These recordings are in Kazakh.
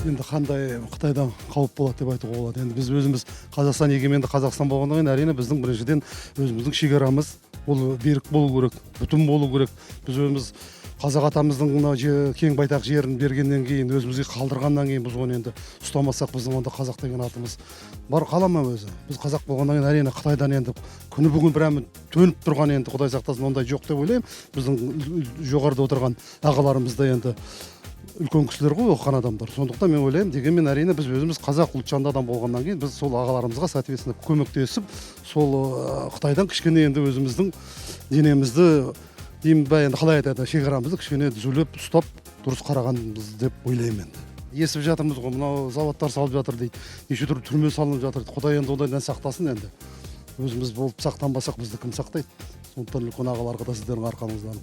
енді қандай Қытайдан қауіп болады деп айтуға болады. Енді біз өзіміз Қазақстан егеменді Қазақстан болғаннан кейін әрине біздің біріншіден өзіміздің шекарамыз ол берік болу керек, бүтін болу керек. Біз өзіміз қазақ атамыздың мына кең байтақ жерін бергеннен кейін, өзімізге қалдырғаннан кейін біз оны енді ұстамасақ, біздің онда қазақ деген атымыз бар қала ма өзі? Біз қазақ болғаннан кейін әрине Қытайдан енді күні бүгін біреуін төніп тұрған, енді Құдай сақтасын, ондай жоқ деп ойлаймын. Біздің жоғарыда отырған ағаларымыз да енді үлкен кісілер ғой, оқыған адамдар. Сондықтан мен ойлаймын, дегенмен әрине біз өзіміз қазақ ұлтжанды адам болғаннан кейін біз сол ағаларымызға соответственно көмектесіп, сол Қытайдан кішкене енді өзіміздің денемізді деймін ба, енді қалай айтады, шекарамызды кішкене түзулеп ұстап дұрыс қарағанбыз деп ойлаймын енді. Естіп жатырмыз ғой, мынау заводтар салып жатыр дейді, неше түрлі түрме салынып жатыр. Құдай енді ондайдан сақтасын енді. Өзіміз болып сақтанбасақ бізді кім сақтайды? Сондықтан үлкен ағаларға да сіздердің арқаңыздан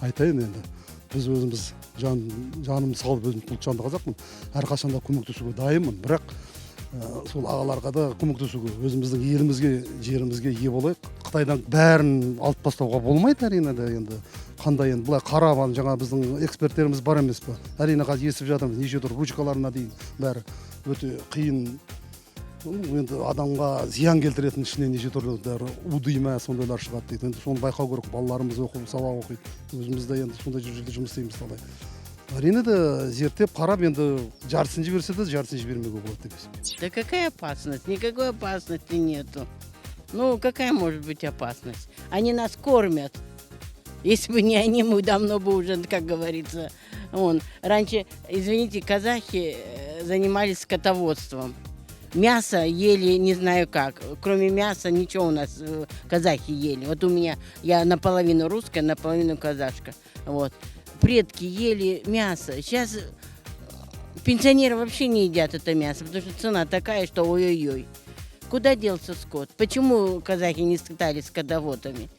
айтайын енді. Біз өзіміз жанымыз салып өзім ұлтжанды қазақпын. Әрқашанда көмектесуге дайынмын, бірақ сол ағаларға да көмектесуге, өзіміздің елімізге, жерімізге ие болайық. Қытайдан бәрін алып тастауға болмайды әрине де енді. Қандай енді былай қарап жаңа біздің эксперттеріміз бар емес пе? Әрине қазір естіп жатырмыз, неше түрлі ручкаларына дейін бәрі өте қиын. Енді адамға зиян келтіретін ішінен неше түрлі уды ма сондайлар шығады дейді. Енді соны байқау керек, балаларымыз оқып, сабақ оқиды. Өзіміз де енді сондай жерде жұмыс істейміз талай. Әрине де зерттеп қарап, енді жартысын жіберсе де жартысын жібермеуге болады деп есептеймін. Да какая опасность? Никакой опасности нету. Ну, какая может быть опасность? Они нас кормят. Если бы не они, мы давно бы уже, как говорится, раньше, извините, казахи занимались скотоводством. Мясо ели не знаю как. Кроме мяса ничего у нас казахи ели. Вот у меня, я наполовину русская, наполовину казашка. Вот. Предки ели мясо. Сейчас пенсионеры вообще не едят это мясо, потому что цена такая, что ой-ой-ой. Куда делся скот? Почему казахи не стали скотоводами?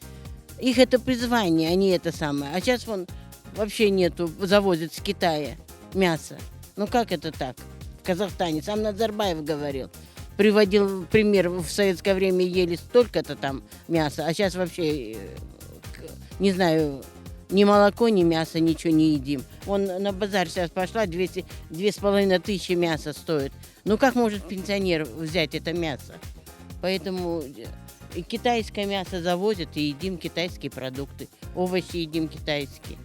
Их это призвание, они это самое. А сейчас вообще нету, завозят с Китая мясо. Ну как это так? В Казахстане. Сам Назарбаев говорил. Приводил пример, в советское время ели столько-то там мяса, а сейчас вообще, не знаю, ни молоко, ни мясо, ничего не едим. На базар сейчас пошла, 2500 мяса стоит. Ну как может пенсионер взять это мясо? Поэтому китайское мясо завозят и едим китайские продукты. Овощи едим китайские.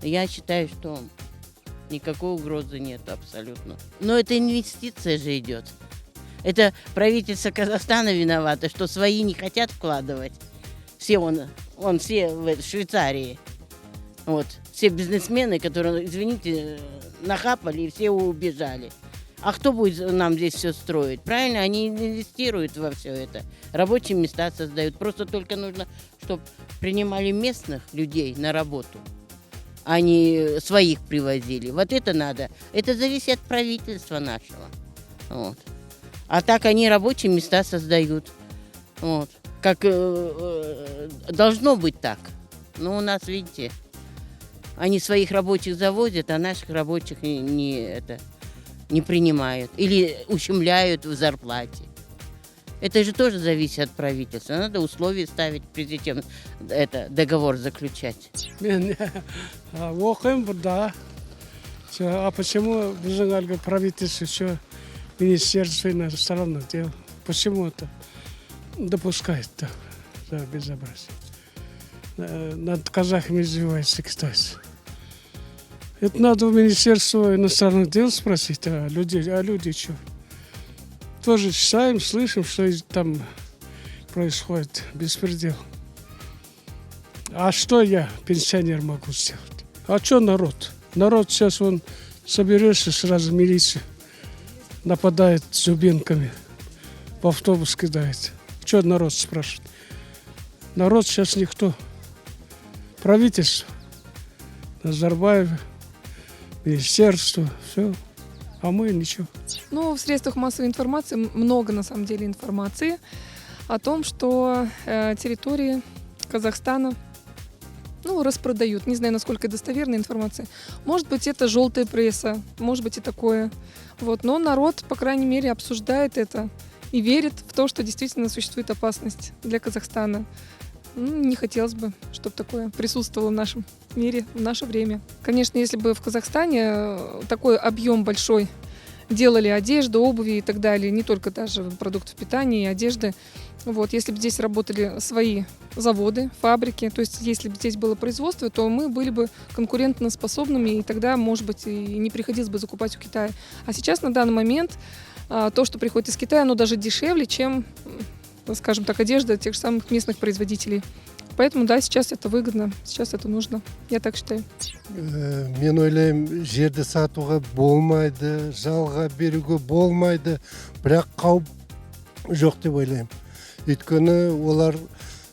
Я считаю, что никакой угрозы нет абсолютно. Но это инвестиция же идет. Это правительство Казахстана виновато, что свои не хотят вкладывать. Все все в Швейцарии. Вот. Все бизнесмены, которые, извините, нахапали и все убежали. А кто будет нам здесь все строить? Правильно, они инвестируют во все это. Рабочие места создают. Просто только нужно, чтобы принимали местных людей на работу. Они своих привозили. Вот это надо. Это зависит от правительства нашего. Вот. А так они рабочие места создают. Вот. Как должно быть так. Но у нас, видите, они своих рабочих завозят, а наших рабочих не принимают. Или ущемляют в зарплате. Это же тоже зависит от правительства. Надо условия ставить, прежде чем договор заключать. А почему правительство еще Министерство иностранных дел? Почему это допускает безобразие? Над казахами издеваются китайцы. Это надо в Министерство иностранных дел спросить, а люди что? Тоже читаем, слышим, что там происходит беспредел. А что я, пенсионер, могу сделать? А что народ? Народ сейчас соберешься, сразу милиция нападает зубинками, в автобус кидает. Что народ спрашивает? Народ сейчас никто. Правительство, Назарбаев, министерство, все. А мы ничего. Ну, в средствах массовой информации много, на самом деле, информации о том, что территории Казахстана распродают. Не знаю, насколько достоверная информация. Может быть, это желтая пресса, может быть и такое. Но народ, по крайней мере, обсуждает это и верит в то, что действительно существует опасность для Казахстана. Не хотелось бы, чтобы такое присутствовало в нашем мире в наше время. Конечно, если бы в Казахстане такой объем большой делали одежду, обуви и так далее, не только даже продуктов питания и одежды. Вот, если бы здесь работали свои заводы, фабрики, то есть если бы здесь было производство, то мы были бы конкурентоспособными, и тогда, может быть, и не приходилось бы закупать у Китая. А сейчас на данный момент то, что приходит из Китая, оно даже дешевле, чем, скажем так, одежда тех же самых местных производителей. Поэтому, да, сейчас это выгодно, сейчас это нужно, я так считаю. Мен ойлаймын, жерді сатуға болмайды, жалға беруге болмайды, бірақ қауіп жоқ деп ойлаймын. Өйткені олар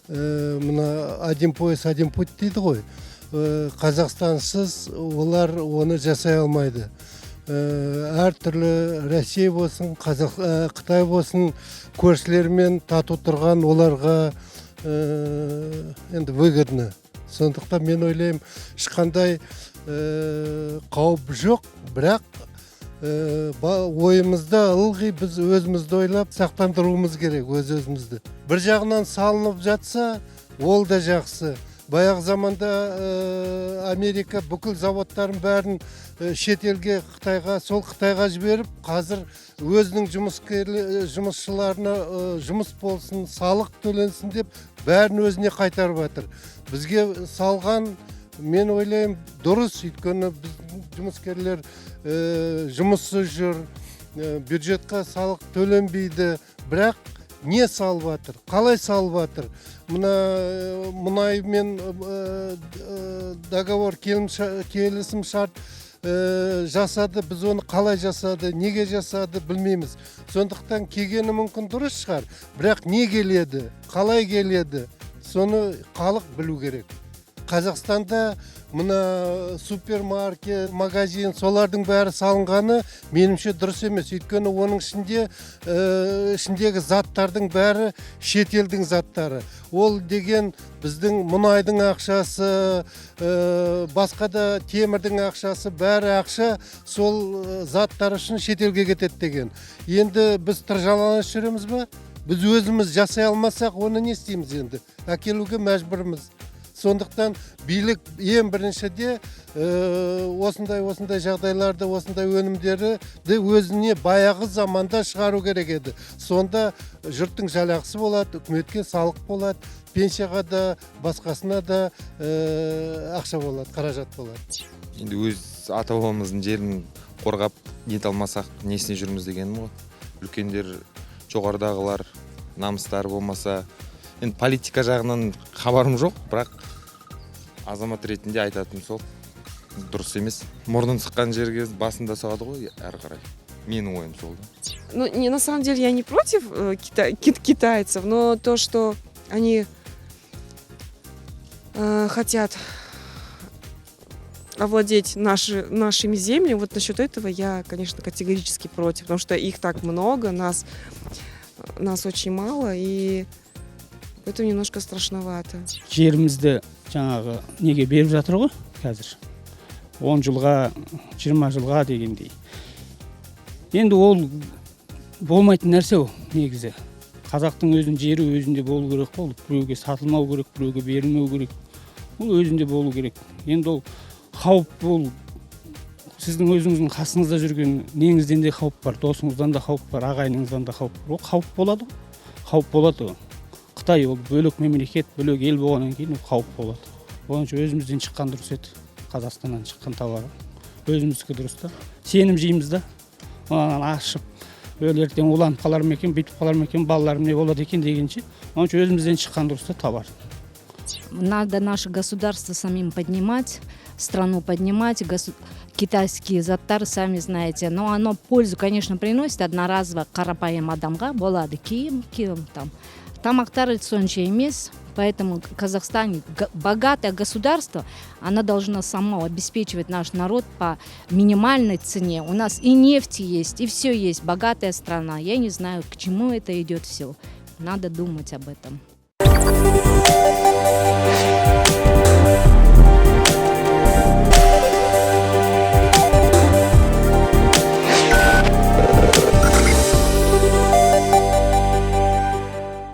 мына один пояс, один путь дейді ғой. Қазақстансыз олар оны жасай алмайды. Әртүрлі Россия болсын, Қытай болсын, көршілермен тату тұрған оларға енді выгодно. Сондықтан мен ойлаймын, ешқандай қауіп жоқ, бірақ ойымызда ылғи біз өзімізді ойлап сақтандыруымыз керек, өзімізді. Бір жағынан салынып жатса, ол да жақсы. Баяғы заманда Америка бүкіл заводтарын бәрін шетелге, Қытайға, сол Қытайға жіберіп, қазір өзінің жұмысшыларына жұмыс болсын, салық төленсін деп бәрін өзіне қайтарып жатыр. Бізге салған, мен ойлаймын, дұрыс, өйткені біздің жұмыскерлер жұмыссыз жүр, бюджетқа салық төленбейді, бірақ не салып жатыр, қалай салып жатыр? Мына мұнаймен договор, келісім шарт жасады, біз оны қалай жасады, неге жасады білмейміз. Сондықтан келгені мүмкін дұрыс шығар, бірақ не келеді, қалай келеді, соны халық білу керек. Қазақстанда мына супермаркет, магазин, солардың бәрі салынғаны менімше дұрыс емес. Өйткені оның ішіндегі заттардың бәрі шетелдің заттары. Ол деген біздің мұнайдың ақшасы, басқа да темірдің ақшасы, бәрі ақша сол заттар үшін шетелге кетеді деген. Енді біз тыржаланып жүреміз бе? Біз өзіміз жасай алмасақ, оны не істейміз енді? Әкелуге мәжбүрміз. Сондықтан билік ең біріншіде осындай жағдайларды, осындай өнімдерді өзіне баяғы заманда шығару керек еді. Сонда жұрттың жалақысы болады, үкіметке салық болады, пенсияға да, басқасына да ақша болады, қаражат болады. Енді өз ата-бабамыздың жерін қорғап нете алмасақ, несіне жүрміз дегенім ғой. Үлкендер, жоғарыдағылар, намыстары болмаса, енді политика жағынан хабарым жоқ, бірақ азамат ретінде айтатыным сол, дұрыс емес. Мұрнын сыққан жерге басында соғады ғой, әрі қарай. Менің ойым сол. Ну, на самом деле я не против китайцев, но то, что они хотят овладеть нашими землями, вот насчет этого я, конечно, категорически против, потому что их так много, нас очень мало, и это немножко страшновато. Жерімізді жаңағы неге беріп жатыр ғой қазір. 10 жылға, 20 жылға дегендей. Енді ол болмайтын нәрсе ол негізі. Қазақтың өзінің жері өзінде болу керек қой. Біреуге сатылмау керек, біреуге берілмеу керек. Ол өзінде болу керек. Енді ол қауіп бол. Сіздің өзіңіздің қасыңызда жүрген неңізден де қауіп бар, досыңыздан да қауіп бар, ағайыныңыздан да қауіп бар. Ол қауіп болады ғой. Қауіп болады ғой. Қытай ол бөлек мемлекет, бөлек ел болғаннан кейін қауіп болады. Оның үшін өзімізден шыққан дұрыс еді. Қазақстаннан шыққан товар. Өзіміздікі дұрыс та. Сенім жейміз да. Онан ашып, ертең уланып қалар ма екен, бүйтіп қалар ма екен, балаларым не болады екен дегенше. Оның үшін өзімізден шыққан дұрыс та товар. Надо наше государство самим поднимать, страну поднимать, китайские заттар, сами знаете. Но оно пользу, конечно, приносит одноразово қарапайым адамға, болады киім там. Тамақтар сонша емес, поэтому Казахстан богатое государство, оно должно само обеспечивать наш народ по минимальной цене. У нас и нефть есть, и все есть, богатая страна. Я не знаю, к чему это идет все. Надо думать об этом.